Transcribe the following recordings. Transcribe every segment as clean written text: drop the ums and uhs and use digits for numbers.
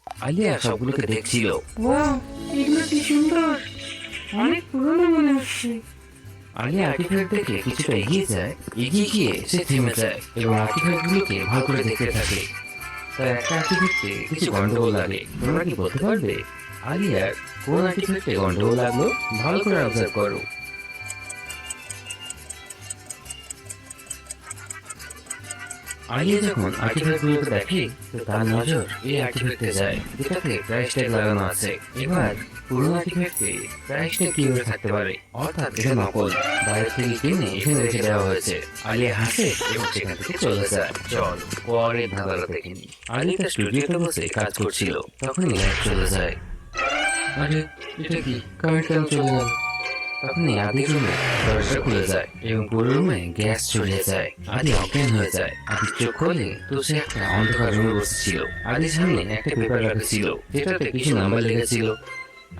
আলিয়া সবগুলোকে দেখছিল। ওয়াও, এগুলো কি সুন্দর, অনেক পুরনো মনে হচ্ছে। আলিয়া আর্টিফ্যাক্ট দেখে কিছুটা এগিয়ে যায়। এগিয়ে গিয়ে সে থেমে যায় এবং আর্টিফ্যাক্ট গুলোকে ভালো করে দেখতে থাকে। তার একটা আর্টিফ্যাক্টে কিছু গন্ডগোল লাগে। তোমরা কি বলতে পারবে আলিয়ার কোন আর্টিফ্যাক্টে গন্ডগোল লাগলো? ভালো করে অবজার্ভ করো। আলিয়া যখন আর্টিফ্যাক্ট গুলোকে দেখে, তো তার নজর এই আর্টিফ্যাক্টে যায় যেটাতে প্রাইস ট্যাগ লাগানো আছে। এবার পুরোনো আর্টিফ্যাক্টে প্রাইস ট্যাগ কিভাবে থাকতে পারে? অর্থাৎ এটা নকল, বাইরে থেকে কিনে এখানে রেখে দেওয়া হয়েছে। আলিয়া হাসে এবং সেখান থেকে চলে যায়। চল পরে ধাঁধাটা দেখে নি। আলিয়া তার স্টুডিওতে বসে কাজ করছিল, তখনই লাইট চলে যায়। আরে এটা কি, কারেন্ট কেন চলে গেল? তখনই আদির রুমে দরজা খুলে যায় এবং পুরো রুমে গ্যাস ছড়িয়ে যায়। আদি অজ্ঞান হয়ে যায়। আদি চোখ খোলে তো সে একটা অন্ধকার রুমে বসেছিল। আদির সামনে একটা পেপার রাখা ছিল যেটাতে কিছু নাম্বার লেখা।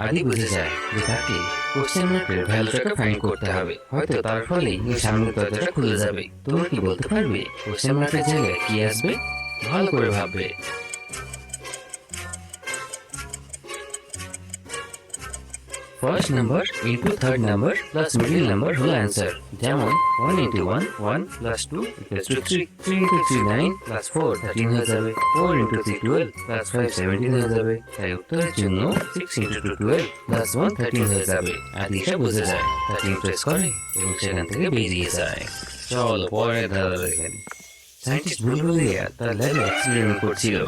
আদি বুঝে যায় যে তাকে কোশ্চেন মার্কের ভ্যালুটাকে ফাইন্ড করতে হবে। হয়তো তার ফলেই এই সামনের দরজাটা খুলে যাবে। তোমরা কি বলতে পারবে কোশ্চেন মার্কের জায়গায় কি আসবে? ভালো করে ভাববে। First number into third number plus middle number হলো অ্যান্সার। যেমন 1 into 1 1 plus 2 equals to 3 3 into 3 9 plus 4 13 হয়ে যাবে। 4 ইন্টু 3 12 প্লাস 5 17 হয়ে যাবে। তাই উত্তরের জন্য 6 ইন্টু 2 12 প্লাস 1 13 হয়ে যাবে। আদি এটা বুঝে যায়, 13 প্রেস করে এবং সেখান থেকে বেরিয়ে যায়। চলো পরের ধারা দেখেন। সায়েন্টিস্ট বুলবুলিয়া তার ল্যাবে এক্সপেরিমেন্ট করছিল।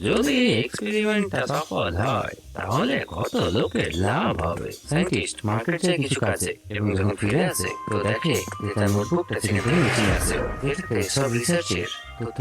যদি এক্সপেরিমেন্টটা সফল হয় তাহলে কত লোকের লাভ হবে। সায়েন্টিস্ট মার্কেট যায় কিছু কাজে এবং যখন ফিরে আসে তো দেখে যে তার নোটবুকটা সেখান থেকে মিসিং আছে, যেটাতে সব রিসার্চের তথ্য